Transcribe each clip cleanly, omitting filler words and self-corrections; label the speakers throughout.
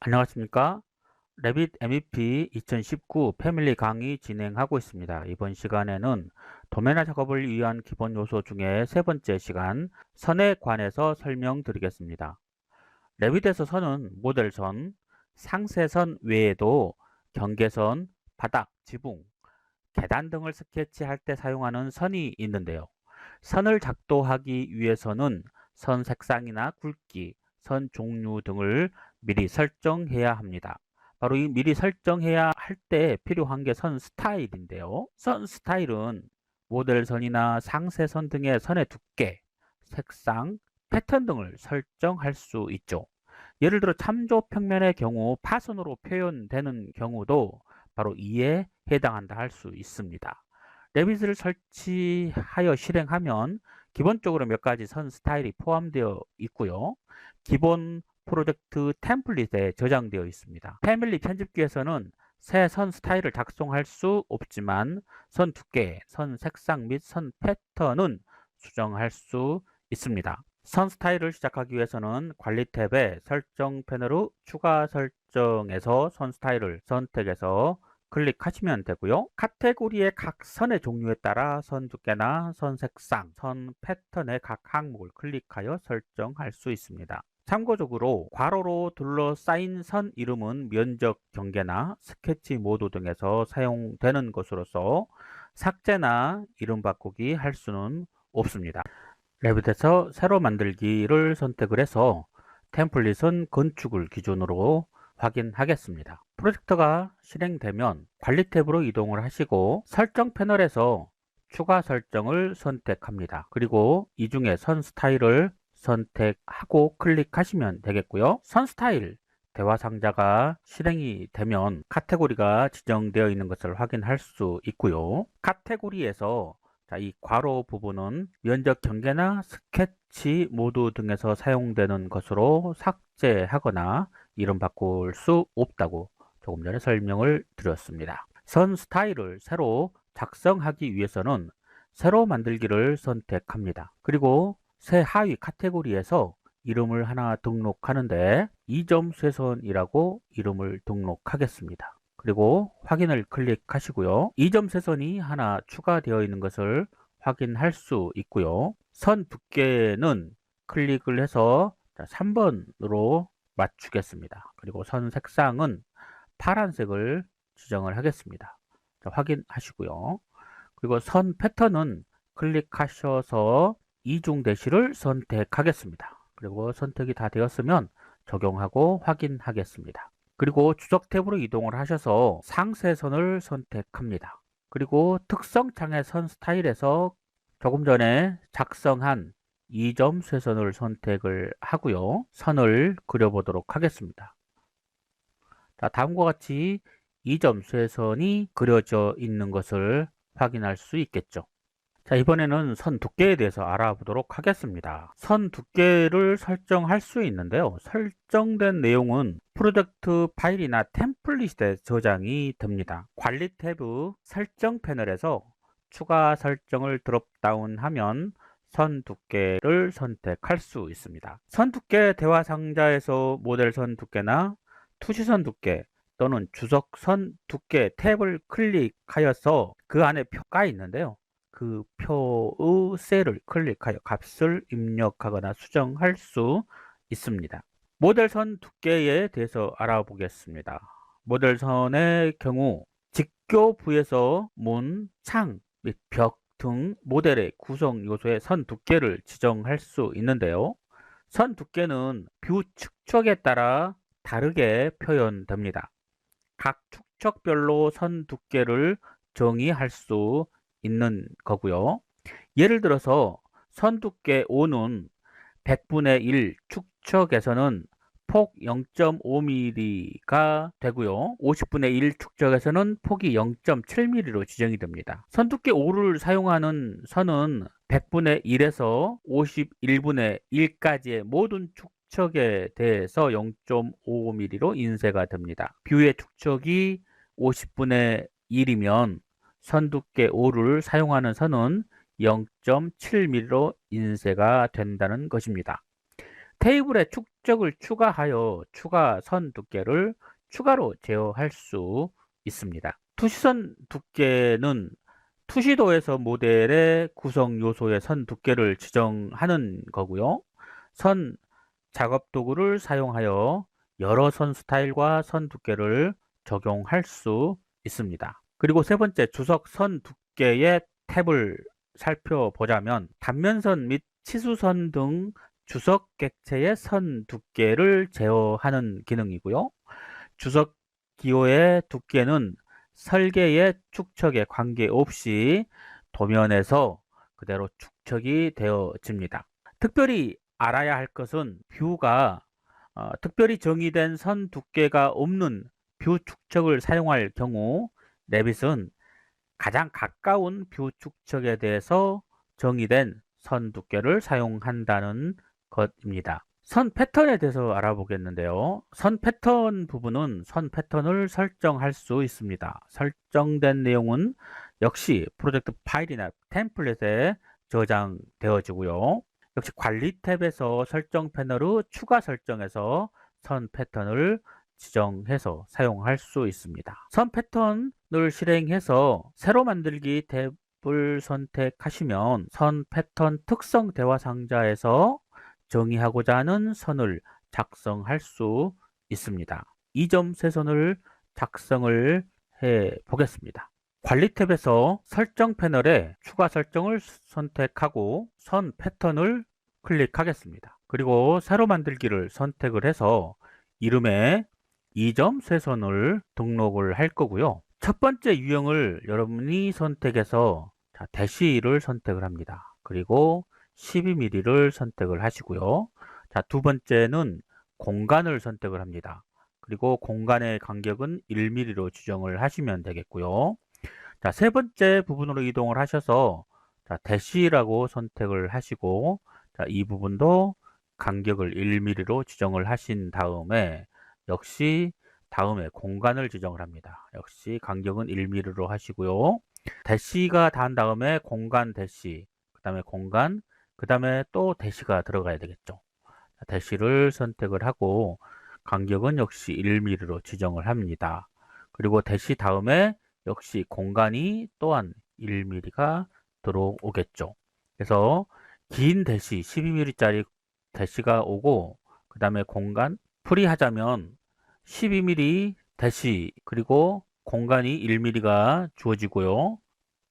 Speaker 1: 안녕하십니까? 레빗 MVP 2019 패밀리 강의 진행하고 있습니다. 이번 시간에는 도면화 작업을 위한 기본 요소 중에 세 번째 시간, 선에 관해서 설명드리겠습니다. 레빗에서 선은 모델선, 상세선 외에도 경계선, 바닥, 지붕, 계단 등을 스케치할 때 사용하는 선이 있는데요. 선을 작도하기 위해서는 선 색상이나 굵기, 선 종류 등을 미리 설정해야 합니다. 바로 이 미리 설정해야 할 때 필요한 게 선 스타일인데요. 선 스타일은 모델선이나 상세선 등의 선의 두께, 색상, 패턴 등을 설정할 수 있죠. 예를 들어 참조 평면의 경우 파선으로 표현되는 경우도 바로 이에 해당한다 할 수 있습니다. 레빗을 설치하여 실행하면 기본적으로 몇 가지 선 스타일이 포함되어 있고요. 기본 프로젝트 템플릿에 저장되어 있습니다. 패밀리 편집기에서는 새 선 스타일을 작성할 수 없지만 선 두께, 선 색상 및 선 패턴은 수정할 수 있습니다. 선 스타일을 시작하기 위해서는 관리 탭의 설정 패널의 추가 설정에서 선 스타일을 선택해서 클릭하시면 되고요. 카테고리의 각 선의 종류에 따라 선 두께나 선 색상, 선 패턴의 각 항목을 클릭하여 설정할 수 있습니다. 참고적으로 괄호로 둘러싸인 선 이름은 면적 경계나 스케치 모드 등에서 사용되는 것으로서 삭제나 이름 바꾸기 할 수는 없습니다. 레빗에서 새로 만들기를 선택을 해서 템플릿은 건축을 기준으로 확인하겠습니다. 프로젝트가 실행되면 관리 탭으로 이동을 하시고 설정 패널에서 추가 설정을 선택합니다. 그리고 이 중에 선 스타일을 선택하고 클릭하시면 되겠고요. 선 스타일 대화 상자가 실행이 되면 카테고리가 지정되어 있는 것을 확인할 수 있고요. 카테고리에서 이 괄호 부분은 면적 경계나 스케치 모드 등에서 사용되는 것으로 삭제하거나 이름 바꿀 수 없다고 조금 전에 설명을 드렸습니다. 선 스타일을 새로 작성하기 위해서는 새로 만들기를 선택합니다. 그리고 새 하위 카테고리에서 이름을 하나 등록하는데 2점 쇄선이라고 이름을 등록하겠습니다. 그리고 확인을 클릭하시고요. 2점 쇄선이 하나 추가되어 있는 것을 확인할 수 있고요. 선 두께는 클릭을 해서 3번으로 맞추겠습니다. 그리고 선 색상은 파란색을 지정을 하겠습니다. 확인하시고요. 그리고 선 패턴은 클릭하셔서 이중 대시를 선택하겠습니다. 그리고 선택이 다 되었으면 적용하고 확인하겠습니다. 그리고 주석 탭으로 이동을 하셔서 상세선을 선택합니다. 그리고 특성창의 선 스타일에서 조금 전에 작성한 2점 쇄선을 선택을 하고요. 선을 그려보도록 하겠습니다. 자, 다음과 같이 2점 쇄선이 그려져 있는 것을 확인할 수 있겠죠. 자, 이번에는 선 두께에 대해서 알아보도록 하겠습니다. 선 두께를 설정할 수 있는데요. 설정된 내용은 프로젝트 파일이나 템플릿에 저장이 됩니다. 관리 탭의 설정 패널에서 추가 설정을 드롭다운 하면 선 두께를 선택할 수 있습니다. 선 두께 대화 상자에서 모델 선 두께나 투시선 두께 또는 주석선 두께 탭을 클릭하여서 그 안에 표가 있는데요. 그 표의 셀을 클릭하여 값을 입력하거나 수정할 수 있습니다. 모델선 두께에 대해서 알아보겠습니다. 모델선의 경우 직교부에서 문, 창 및 벽 등 모델의 구성 요소의 선 두께를 지정할 수 있는데요. 선 두께는 뷰 축척에 따라 다르게 표현됩니다. 각 축척별로 선 두께를 정의할 수 있는 거고요. 예를 들어서 선 두께 5는 100분의 1 축척에서는 폭 0.5mm가 되고요. 50분의 1 축척에서는 폭이 0.7mm로 지정이 됩니다. 선 두께 5를 사용하는 선은 100분의 1에서 51분의 1까지의 모든 축척에 대해서 0.5mm로 인쇄가 됩니다. 뷰의 축척이 50분의 1이면 선 두께 5를 사용하는 선은 0.7mm로 인쇄가 된다는 것입니다. 테이블에 축적을 추가하여 추가 선 두께를 추가로 제어할 수 있습니다. 투시선 두께는 투시도에서 모델의 구성 요소의 선 두께를 지정하는 거고요. 선 작업 도구를 사용하여 여러 선 스타일과 선 두께를 적용할 수 있습니다. 그리고 세 번째, 주석 선 두께의 탭을 살펴보자면 단면선 및 치수선 등 주석 객체의 선 두께를 제어하는 기능이고요. 주석 기호의 두께는 설계의 축척에 관계없이 도면에서 그대로 축척이 되어집니다. 특별히 알아야 할 것은 뷰가 특별히 정의된 선 두께가 없는 뷰 축척을 사용할 경우 레빗은 가장 가까운 뷰 축척에 대해서 정의된 선 두께를 사용한다는 것입니다. 선 패턴에 대해서 알아보겠는데요. 선 패턴 부분은 선 패턴을 설정할 수 있습니다. 설정된 내용은 역시 프로젝트 파일이나 템플릿에 저장되어지고요. 역시 관리 탭에서 설정 패널의 추가 설정에서 선 패턴을 지정해서 사용할 수 있습니다. 선 패턴을 실행해서 새로 만들기 탭을 선택하시면 선 패턴 특성 대화 상자에서 정의하고자 하는 선을 작성할 수 있습니다. 이 점 세선을 작성을 해 보겠습니다. 관리 탭에서 설정 패널에 추가 설정을 선택하고 선 패턴을 클릭하겠습니다. 그리고 새로 만들기를 선택을 해서 이름에 2점 쇄선을 등록을 할 거고요. 첫 번째 유형을 여러분이 선택해서 대시를 선택을 합니다. 그리고 12mm를 선택을 하시고요. 자, 두 번째는 공간을 선택을 합니다. 그리고 공간의 간격은 1mm로 지정을 하시면 되겠고요. 자, 세 번째 부분으로 이동을 하셔서 자, 대시라고 선택을 하시고 자, 이 부분도 간격을 1mm로 지정을 하신 다음에 역시 다음에 공간을 지정을 합니다. 역시 간격은 1mm로 하시고요. 대시가 단 다음에 공간 대시, 그 다음에 공간, 그 다음에 또 대시가 들어가야 되겠죠. 대시를 선택을 하고 간격은 역시 1mm로 지정을 합니다. 그리고 대시 다음에 역시 공간이 또한 1mm가 들어오겠죠. 그래서 긴 대시 12mm짜리 대시가 오고 그 다음에 공간 풀이하자면 12mm 대시 그리고 공간이 1mm가 주어지고요.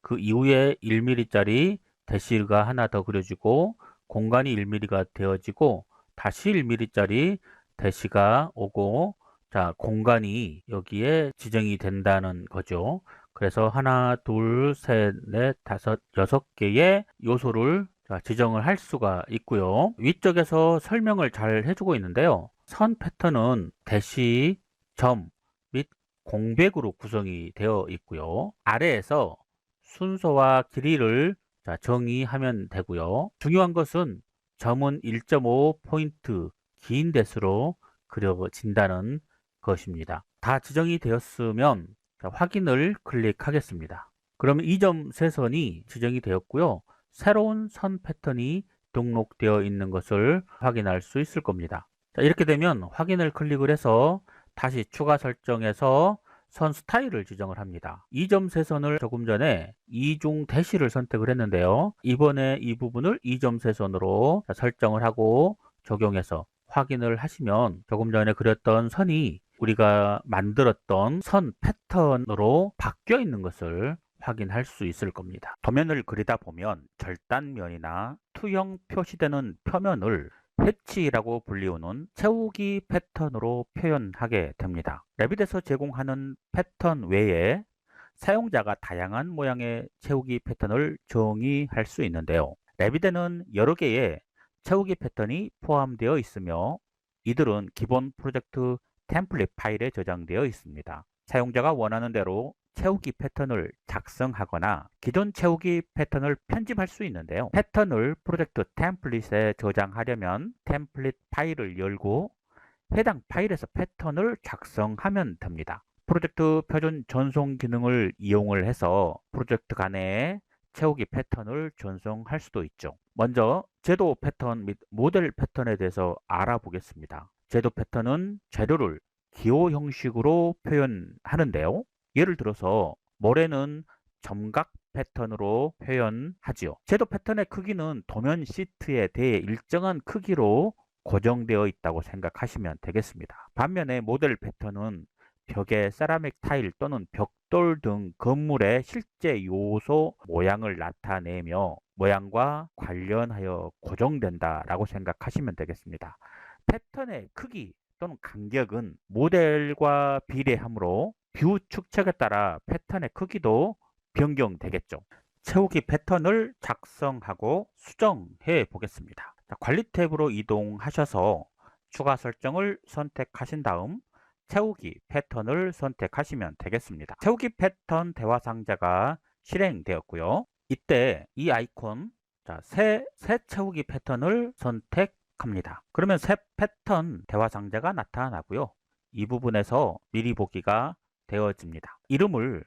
Speaker 1: 그 이후에 1mm짜리 대시가 하나 더 그려지고 공간이 1mm가 되어지고 다시 1mm짜리 대시가 오고 자, 공간이 여기에 지정이 된다는 거죠. 그래서 하나, 둘, 셋, 넷, 다섯, 6개의 요소를 지정을 할 수가 있고요. 위쪽에서 설명을 잘 해주고 있는데요. 선 패턴은 대시, 점 및 공백으로 구성이 되어 있고요. 아래에서 순서와 길이를 정의하면 되고요. 중요한 것은 점은 1.5포인트 긴 대수로 그려진다는 것입니다. 다 지정이 되었으면 확인을 클릭하겠습니다. 그러면 이 점 세선이 지정이 되었고요. 새로운 선 패턴이 등록되어 있는 것을 확인할 수 있을 겁니다. 자, 이렇게 되면 확인을 클릭을 해서 다시 추가 설정해서 선 스타일을 지정을 합니다. 이 점 세선을 조금 전에 이중 대시를 선택을 했는데요. 이번에 이 부분을 이 점 세선으로 설정을 하고 적용해서 확인을 하시면 조금 전에 그렸던 선이 우리가 만들었던 선 패턴으로 바뀌어 있는 것을 확인할 수 있을 겁니다. 도면을 그리다 보면 절단면이나 투영 표시되는 표면을 해치라고 불리우는 채우기 패턴으로 표현하게 됩니다. 레빗에서 제공하는 패턴 외에 사용자가 다양한 모양의 채우기 패턴을 정의할 수 있는데요. 레빗에는 여러 개의 채우기 패턴이 포함되어 있으며 이들은 기본 프로젝트 템플릿 파일에 저장되어 있습니다. 사용자가 원하는 대로 채우기 패턴을 작성하거나 기존 채우기 패턴을 편집할 수 있는데요. 패턴을 프로젝트 템플릿에 저장하려면 템플릿 파일을 열고 해당 파일에서 패턴을 작성하면 됩니다. 프로젝트 표준 전송 기능을 이용을 해서 프로젝트 간에 채우기 패턴을 전송할 수도 있죠. 먼저 제도 패턴 및 모델 패턴에 대해서 알아보겠습니다. 제도 패턴은 재료를 기호 형식으로 표현하는데요. 예를 들어서 모래는 점각 패턴으로 표현하지요. 제도 패턴의 크기는 도면 시트에 대해 일정한 크기로 고정되어 있다고 생각하시면 되겠습니다. 반면에 모델 패턴은 벽에 세라믹 타일 또는 벽돌 등 건물의 실제 요소 모양을 나타내며 모양과 관련하여 고정된다라고 생각하시면 되겠습니다. 패턴의 크기 또는 간격은 모델과 비례하므로 뷰 축척에 따라 패턴의 크기도 변경되겠죠. 채우기 패턴을 작성하고 수정해 보겠습니다. 자, 관리 탭으로 이동하셔서 추가 설정을 선택하신 다음 채우기 패턴을 선택하시면 되겠습니다. 채우기 패턴 대화 상자가 실행되었고요. 이때 이 아이콘 새 채우기 패턴을 선택합니다. 그러면 새 패턴 대화 상자가 나타나고요. 이 부분에서 미리 보기가 되어집니다. 이름을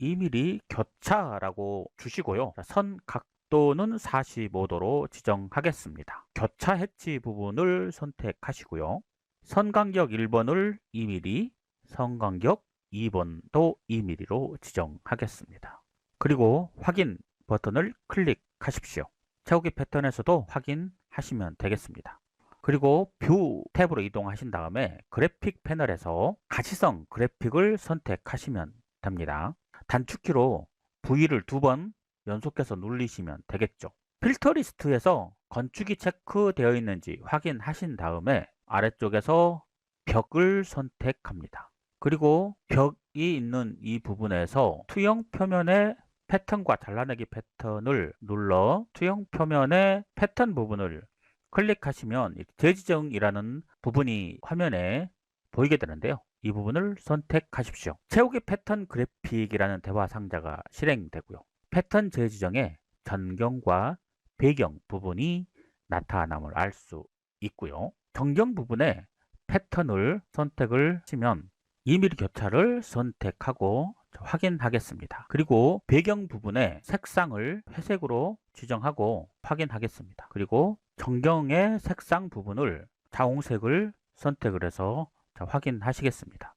Speaker 1: 2mm 교차라고 주시고요. 선 각도는 45도로 지정하겠습니다. 교차 해치 부분을 선택하시고요. 선 간격 1번을 2mm, 선 간격 2번도 2mm로 지정하겠습니다. 그리고 확인 버튼을 클릭하십시오. 채우기 패턴에서도 확인하시면 되겠습니다. 그리고 뷰 탭으로 이동하신 다음에 그래픽 패널에서 가시성 그래픽을 선택하시면 됩니다. 단축키로 V를 2번 연속해서 누르시면 되겠죠. 필터 리스트에서 건축이 체크되어 있는지 확인하신 다음에 아래쪽에서 벽을 선택합니다. 그리고 벽이 있는 이 부분에서 투영 표면의 패턴과 잘라내기 패턴을 눌러 투영 표면의 패턴 부분을 클릭하시면 재지정이라는 부분이 화면에 보이게 되는데요. 이 부분을 선택하십시오. 채우기 패턴 그래픽이라는 대화 상자가 실행되고요. 패턴 재지정에 전경과 배경 부분이 나타남을 알 수 있고요. 전경 부분에 패턴을 선택을 하시면 2mm 교차를 선택하고 확인하겠습니다. 그리고 배경 부분에 색상을 회색으로 지정하고 확인하겠습니다. 그리고 전경의 색상 부분을 자홍색을 선택을 해서 확인하시겠습니다.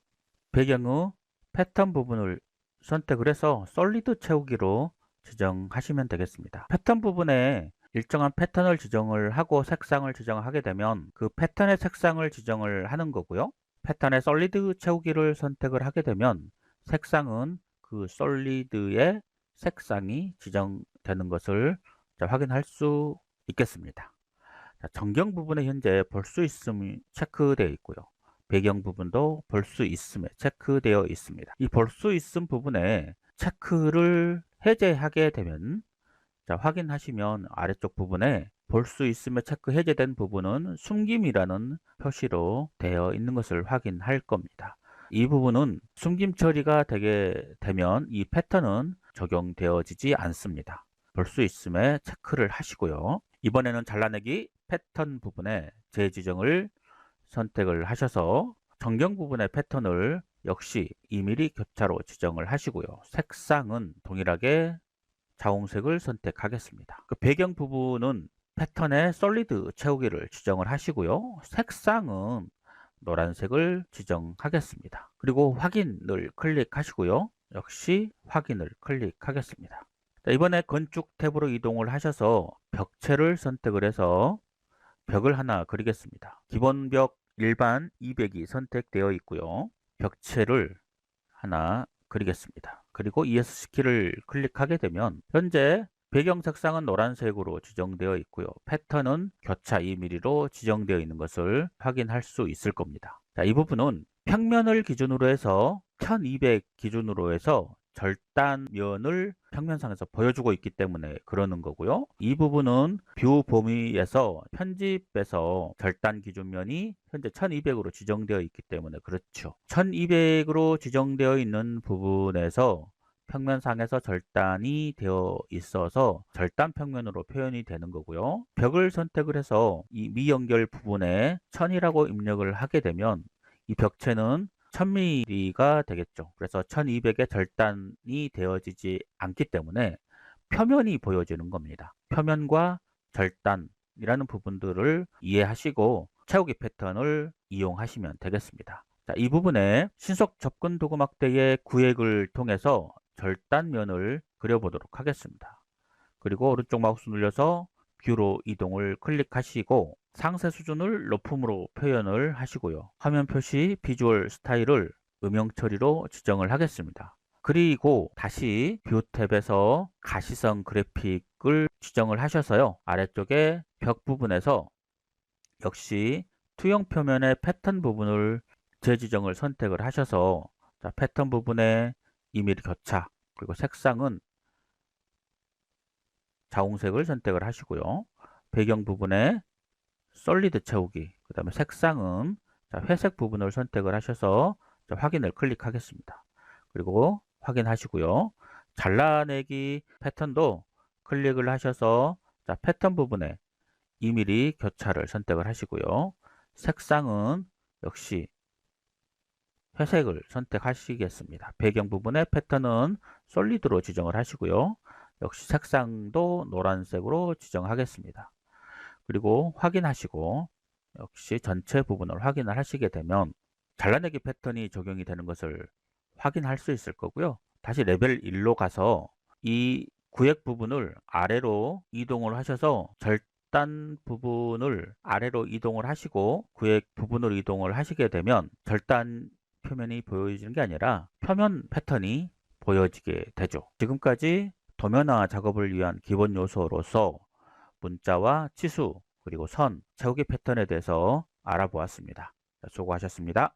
Speaker 1: 배경의 패턴 부분을 선택을 해서 솔리드 채우기로 지정하시면 되겠습니다. 패턴 부분에 일정한 패턴을 지정을 하고 색상을 지정하게 되면 그 패턴의 색상을 지정을 하는 거고요. 패턴의 솔리드 채우기를 선택을 하게 되면 색상은 그 솔리드의 색상이 지정되는 것을 확인할 수 있겠습니다. 전경 부분에 현재 볼 수 있음이 체크되어 있고요. 배경 부분도 볼 수 있음에 체크되어 있습니다. 이 볼 수 있음 부분에 체크를 해제하게 되면 확인하시면 아래쪽 부분에 볼 수 있음에 체크 해제된 부분은 숨김이라는 표시로 되어 있는 것을 확인할 겁니다. 이 부분은 숨김 처리가 되게 되면 이 패턴은 적용되어지지 않습니다. 볼 수 있음에 체크를 하시고요. 이번에는 잘라내기 패턴 부분에 재지정을 선택을 하셔서 전경 부분의 패턴을 역시 2mm 교차로 지정을 하시고요. 색상은 동일하게 자홍색을 선택하겠습니다. 그 배경 부분은 패턴의 솔리드 채우기를 지정을 하시고요. 색상은 노란색을 지정하겠습니다. 그리고 확인을 클릭하시고요. 역시 확인을 클릭하겠습니다. 이번에 건축 탭으로 이동을 하셔서 벽체를 선택을 해서 벽을 하나 그리겠습니다. 기본 벽 일반 200이 선택되어 있고요. 벽체를 하나 그리겠습니다. 그리고 ESC키를 클릭하게 되면 현재 배경 색상은 노란색으로 지정되어 있고요. 패턴은 교차 2mm로 지정되어 있는 것을 확인할 수 있을 겁니다. 자, 이 부분은 평면을 기준으로 해서 1200 기준으로 해서 절단면을 평면상에서 보여주고 있기 때문에 그러는 거고요. 이 부분은 뷰 범위에서 편집에서 절단 기준면이 현재 1200으로 지정되어 있기 때문에 그렇죠. 1200으로 지정되어 있는 부분에서 평면상에서 절단이 되어 있어서 절단 평면으로 표현이 되는 거고요. 벽을 선택을 해서 이 미연결 부분에 1000이라고 입력을 하게 되면 이 벽체는 1000mm가 되겠죠. 그래서 1200의 절단이 되어지지 않기 때문에 표면이 보여지는 겁니다. 표면과 절단이라는 부분들을 이해하시고 채우기 패턴을 이용하시면 되겠습니다. 자, 이 부분에 신속 접근 도구막대의 구획을 통해서 절단면을 그려보도록 하겠습니다. 그리고 오른쪽 마우스 눌려서 뷰로 이동을 클릭하시고 상세 수준을 높음으로 표현을 하시고요. 화면 표시 비주얼 스타일을 음영 처리로 지정을 하겠습니다. 그리고 다시 뷰 탭에서 가시성 그래픽을 지정을 하셔서요. 아래쪽에 벽 부분에서 역시 투영 표면의 패턴 부분을 재지정을 선택을 하셔서 자, 패턴 부분에 이밀 교차 그리고 색상은 자홍색을 선택을 하시고요. 배경 부분에 솔리드 채우기, 그 다음에 색상은 회색 부분을 선택을 하셔서 확인을 클릭하겠습니다. 그리고 확인하시고요. 잘라내기 패턴도 클릭을 하셔서 패턴 부분에 2mm 교차를 선택을 하시고요. 색상은 역시 회색을 선택하시겠습니다. 배경 부분의 패턴은 솔리드로 지정을 하시고요. 역시 색상도 노란색으로 지정하겠습니다. 그리고 확인하시고 역시 전체 부분을 확인을 하시게 되면 잘라내기 패턴이 적용이 되는 것을 확인할 수 있을 거고요. 다시 레벨 1로 가서 이 구획 부분을 아래로 이동을 하셔서 절단 부분을 아래로 이동을 하시고 구획 부분으로 이동을 하시게 되면 절단 표면이 보여지는 게 아니라 표면 패턴이 보여지게 되죠. 지금까지 도면화 작업을 위한 기본 요소로서 문자와 치수, 그리고 선, 채우기 패턴에 대해서 알아보았습니다. 수고하셨습니다.